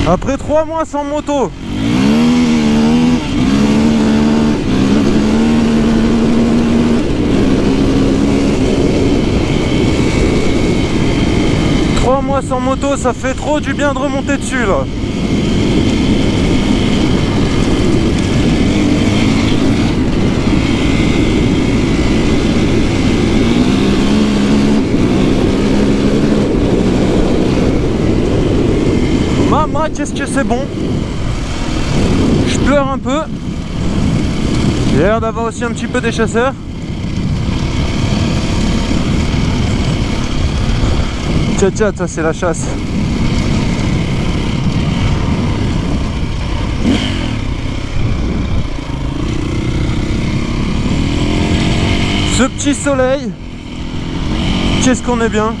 Après 3 mois sans moto. Sans moto, ça fait trop du bien de remonter dessus là. Maman, qu'est-ce que c'est bon. Je pleure un peu. J'ai l'air d'avoir aussi un petit peu des chasseurs. Tiens, ça c'est la chasse. Ce petit soleil, qu'est-ce qu'on est bien.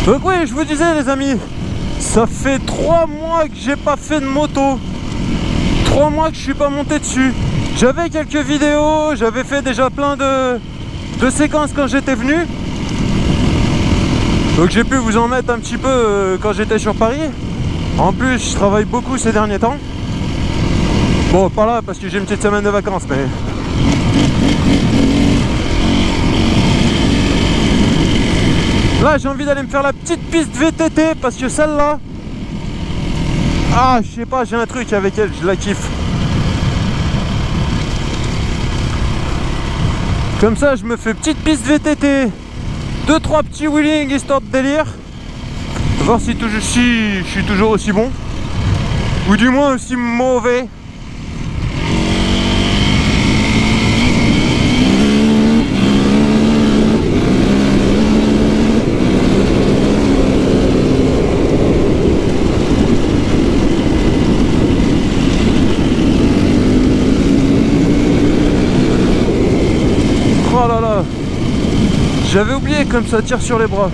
Donc oui, je vous disais les amis, ça fait 3 mois que j'ai pas fait de moto. 3 mois que je suis pas monté dessus. J'avais quelques vidéos, j'avais fait déjà plein de séquences quand j'étais venu. Donc j'ai pu vous en mettre un petit peu quand j'étais sur Paris. En plus, je travaille beaucoup ces derniers temps. Bon, pas là parce que j'ai une petite semaine de vacances, mais... Là, j'ai envie d'aller me faire la petite piste VTT parce que celle-là... Ah, je sais pas, j'ai un truc avec elle, je la kiffe. Comme ça, je me fais petite piste VTT, 2-3 petits wheelings histoire de délire. Voir si je suis toujours aussi bon, ou du moins aussi mauvais. Oh là là, j'avais oublié comme ça tire sur les bras.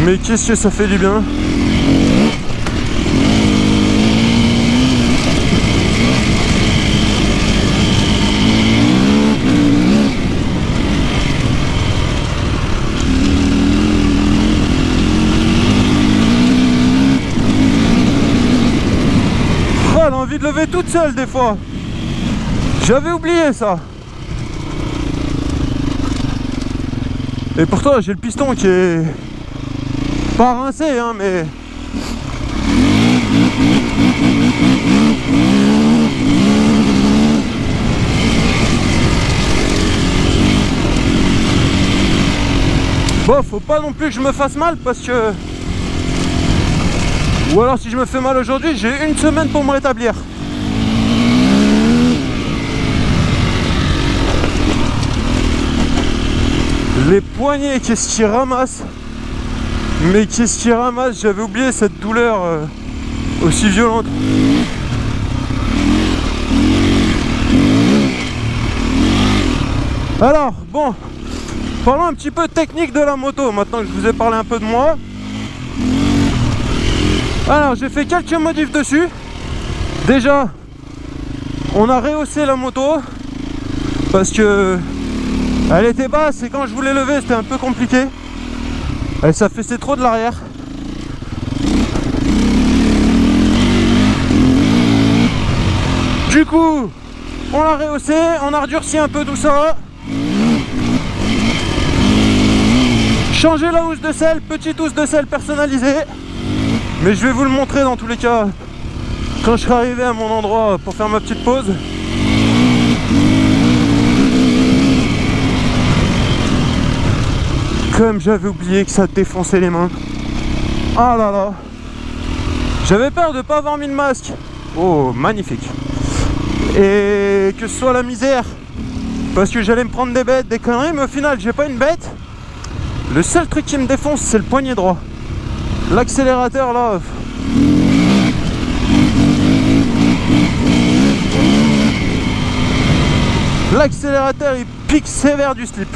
Mais qu'est-ce que ça fait du bien. Elle a envie de lever toute seule des fois. J'avais oublié ça. Et pourtant j'ai le piston qui est pas rincé hein, mais... Bon, faut pas non plus que je me fasse mal parce que... Ou alors si je me fais mal aujourd'hui, j'ai une semaine pour me rétablir. Les poignets, qu'est-ce qu'ils ramassent. Mais qu'est-ce qu'ils ramassent. J'avais oublié cette douleur aussi violente. Alors, bon, parlons un petit peu technique de la moto, maintenant que je vous ai parlé un peu de moi. Alors j'ai fait quelques modifs dessus. Déjà on a rehaussé la moto parce que elle était basse et quand je voulais lever c'était un peu compliqué. Elle s'affaissait trop de l'arrière. Du coup on l'a rehaussé, on a redurci un peu tout ça. Changer la housse de selle, petite housse de selle personnalisée. Mais je vais vous le montrer dans tous les cas quand je serai arrivé à mon endroit pour faire ma petite pause. Comme j'avais oublié que ça défonçait les mains. Ah là là. J'avais peur de ne pas avoir mis de masque. Oh, magnifique. Et que ce soit la misère. Parce que j'allais me prendre des bêtes, des conneries. Mais au final, j'ai pas une bête. Le seul truc qui me défonce, c'est le poignet droit. L'accélérateur là. l'accélérateur il pique sévère du slip.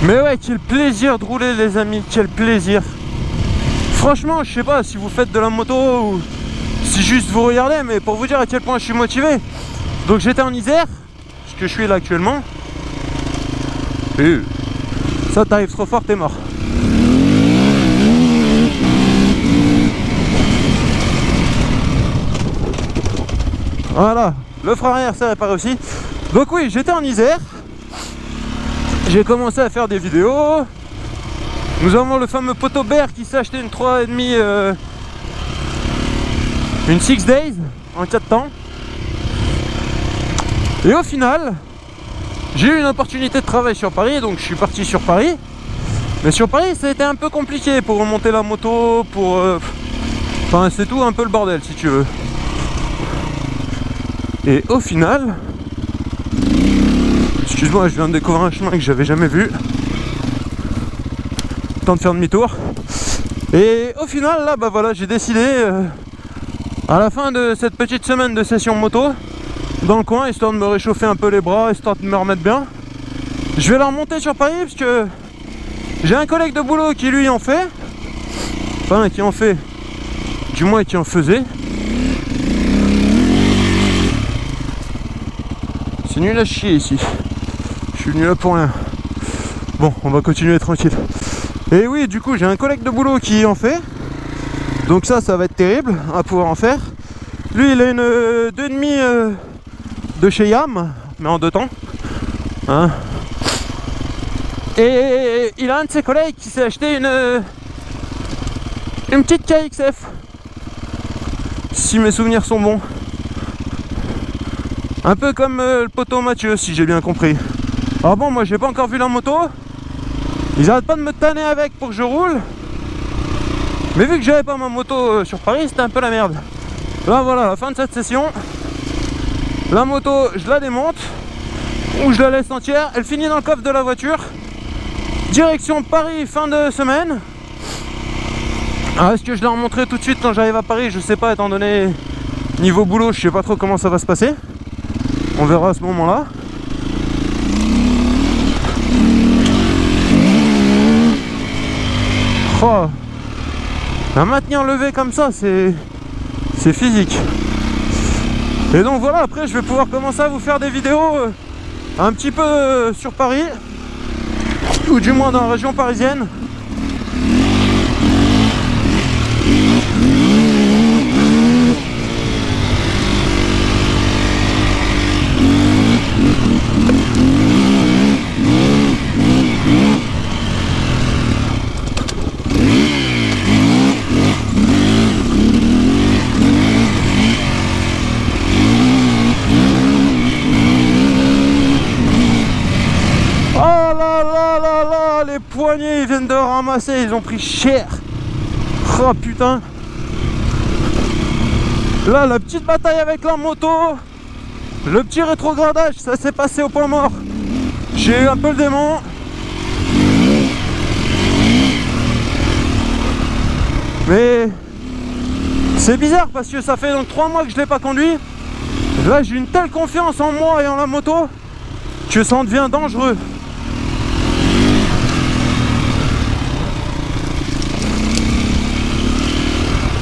Mais ouais, quel plaisir de rouler les amis, quel plaisir. Franchement, je sais pas si vous faites de la moto ou si juste vous regardez, mais pour vous dire à quel point je suis motivé. Donc j'étais en Isère, ce que je suis là actuellement. Et ça t'arrive trop fort, t'es mort. Voilà, le frein arrière s'est réparé aussi. Donc oui, j'étais en Isère. J'ai commencé à faire des vidéos. Nous avons le fameux Potobert qui s'est acheté une 3,5 une 6 days en 4 temps. Et au final, j'ai eu une opportunité de travail sur Paris, donc je suis parti sur Paris. Mais sur Paris, ça a été un peu compliqué pour remonter la moto, pour... Enfin, c'est tout un peu le bordel, si tu veux. Et au final... Excuse-moi, je viens de découvrir un chemin que j'avais jamais vu. Temps de faire demi-tour. Et au final, là, bah voilà, j'ai décidé... à la fin de cette petite semaine de session moto, dans le coin, histoire de me réchauffer un peu les bras, histoire de me remettre bien, je vais la remonter sur Paris parce que j'ai un collègue de boulot qui lui en fait, enfin qui en fait, du moins qui en faisait. C'est nul à chier ici, je suis venu là pour rien. Bon, on va continuer tranquille. Et oui, du coup j'ai un collègue de boulot qui en fait, donc ça va être terrible à pouvoir en faire. Lui il a une 2,5 de chez Yam, mais en 2 temps, hein. Et il a un de ses collègues qui s'est acheté une petite KXF, si mes souvenirs sont bons. Un peu comme le poteau Mathieu, si j'ai bien compris. Alors bon, moi j'ai pas encore vu la moto. Ils arrêtent pas de me tanner avec pour que je roule. Mais vu que j'avais pas ma moto sur Paris, c'était un peu la merde. Là voilà, à la fin de cette session, la moto, je la démonte ou je la laisse entière. Elle finit dans le coffre de la voiture. Direction Paris, fin de semaine. Alors est-ce que je la remonterai tout de suite quand j'arrive à Paris? Je sais pas, étant donné niveau boulot, je sais pas trop comment ça va se passer. On verra à ce moment-là. Oh, la maintenir levé comme ça, c'est physique. Et donc voilà, après je vais pouvoir commencer à vous faire des vidéos un petit peu sur Paris, ou du moins dans la région parisienne. Les poignets ils viennent de ramasser, ils ont pris cher. Oh putain. Là la petite bataille avec la moto, le petit rétrogradage, ça s'est passé au point mort. J'ai eu un peu le démon. Mais c'est bizarre parce que ça fait donc 3 mois que je l'ai pas conduit. Là j'ai une telle confiance en moi et en la moto que ça en devient dangereux.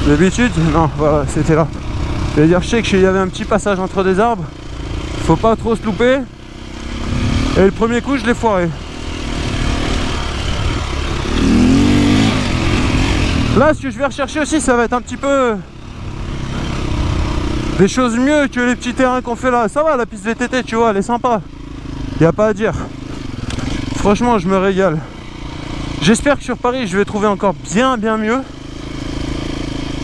D'habitude, non, voilà, c'était là. C'est-à-dire, je sais qu'il y avait un petit passage entre des arbres. Faut pas trop se louper. Et le premier coup, je l'ai foiré. Là, ce que je vais rechercher aussi, ça va être un petit peu des choses mieux que les petits terrains qu'on fait là. Ça va, la piste VTT, tu vois, elle est sympa. Y a pas à dire. Franchement, je me régale. J'espère que sur Paris, je vais trouver encore bien mieux.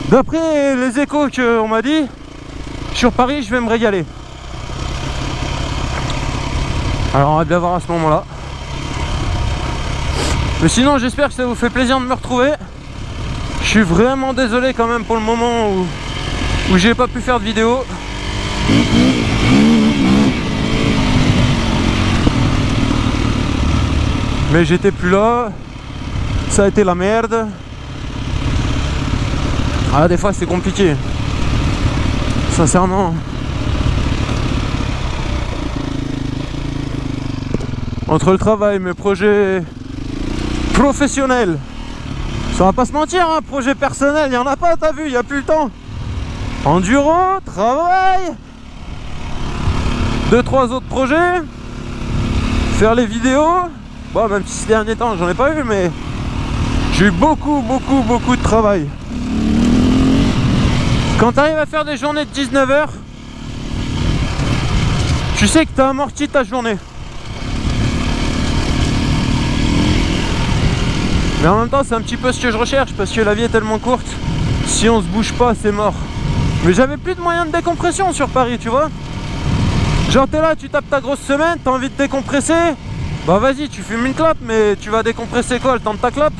D'après les échos qu'on m'a dit, sur Paris, je vais me régaler. Alors, on va bien voir à ce moment-là. Mais sinon, j'espère que ça vous fait plaisir de me retrouver. Je suis vraiment désolé quand même pour le moment où j'ai pas pu faire de vidéo. Mais j'étais plus là. Ça a été la merde. Ah, des fois c'est compliqué. Sincèrement. Entre le travail, mes projets professionnels, ça va pas se mentir, hein, projet personnel, il y en a pas, t'as vu, il y a plus le temps. Enduro, travail, 2-3 autres projets, faire les vidéos. Bon, même si ces derniers temps j'en ai pas eu, mais j'ai eu beaucoup de travail. Quand tu arrives à faire des journées de 19 h, tu sais que tu as amorti ta journée. Mais en même temps, c'est un petit peu ce que je recherche, parce que la vie est tellement courte. Si on se bouge pas, c'est mort. Mais j'avais plus de moyens de décompression sur Paris, tu vois. Genre t'es là, tu tapes ta grosse semaine, t'as envie de décompresser. Bah vas-y, tu fumes une clope, mais tu vas décompresser quoi, le temps de ta clope?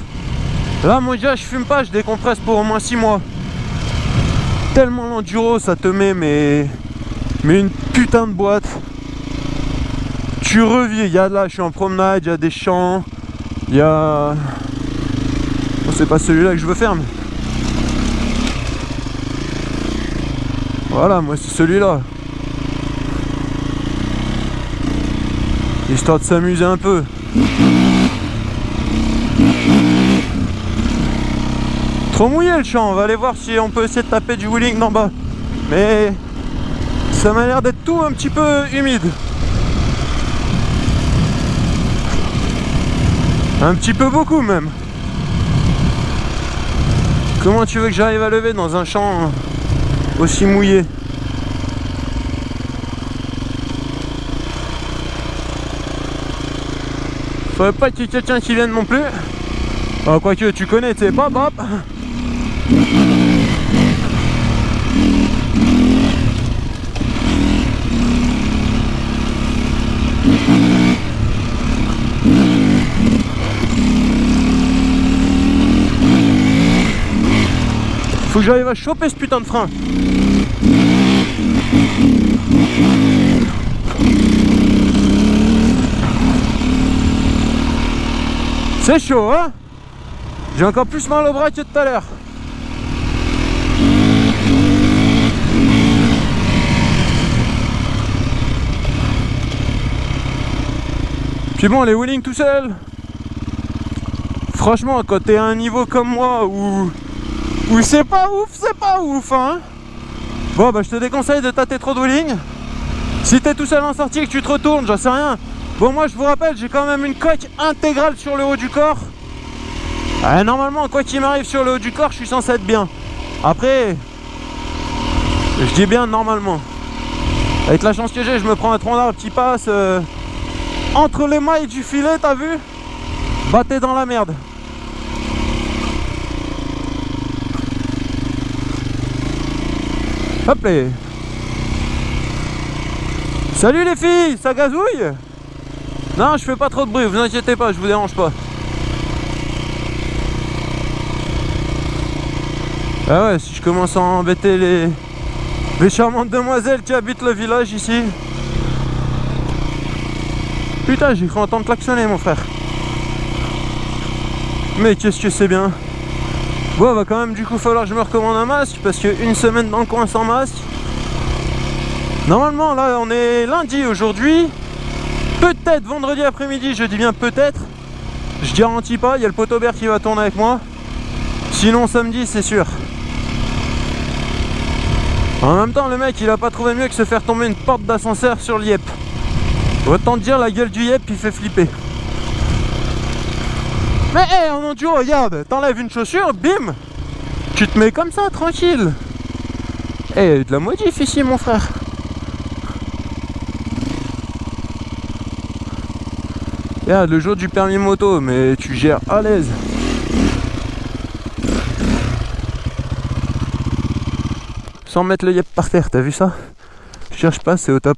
Là, moi déjà, je fume pas, je décompresse pour au moins 6 mois. Tellement l'enduro, ça te met, mais une putain de boîte. Tu revis, il y a là, je suis en promenade, il y a des champs, il y a... Bon, c'est pas celui-là que je veux faire, mais... Voilà, moi c'est celui-là. Histoire de s'amuser un peu. Trop mouillé le champ, on va aller voir si on peut essayer de taper du wheeling d'en bas. Mais ça m'a l'air d'être tout un petit peu humide. Un petit peu beaucoup même. Comment tu veux que j'arrive à lever dans un champ aussi mouillé? Faudrait pas qu'il y ait quelqu'un qui vienne non plus. Ah, quoique tu connais, tu sais pas, hop. Faut que j'arrive à choper ce putain de frein. C'est chaud, hein? J'ai encore plus mal au bras que tout à l'heure. Puis bon, les wheelings tout seul. Franchement, quand t'es à un niveau comme moi où c'est pas ouf, hein. Bon, bah je te déconseille de tâter trop de wheeling. Si t'es tout seul en sortie et que tu te retournes, j'en sais rien. Bon, moi je vous rappelle, j'ai quand même une coque intégrale sur le haut du corps. Normalement, quoi qu'il m'arrive sur le haut du corps, je suis censé être bien. Après, je dis bien normalement. Avec la chance que j'ai, je me prends un tronc d'arbre qui passe entre les mailles du filet, t'as vu? Bah t'es dans la merde. Hop là. Salut les filles, ça gazouille? Non, je fais pas trop de bruit, vous inquiétez pas, je vous dérange pas. Ah ouais, si je commence à embêter les charmantes demoiselles qui habitent le village ici. Putain, j'ai cru entendre klaxonner mon frère. Mais qu'est-ce que c'est bien. Bon, va quand même du coup falloir que je me recommande un masque, parce que une semaine dans le coin sans masque. Normalement là on est lundi aujourd'hui. Peut-être vendredi après-midi, je dis bien peut-être. Je garantis pas, il y a le poteau Bert qui va tourner avec moi. Sinon samedi c'est sûr. En même temps le mec il a pas trouvé mieux que se faire tomber une porte d'ascenseur sur le Yep. Autant te dire la gueule du Yep il fait flipper. Mais hé, en enduro, regarde, t'enlèves une chaussure, bim, tu te mets comme ça, tranquille. Eh, de la modif ici mon frère. Regarde, le jour du permis moto, mais tu gères à l'aise. Sans mettre le Yep par terre, t'as vu ça? Je cherche pas, c'est au top.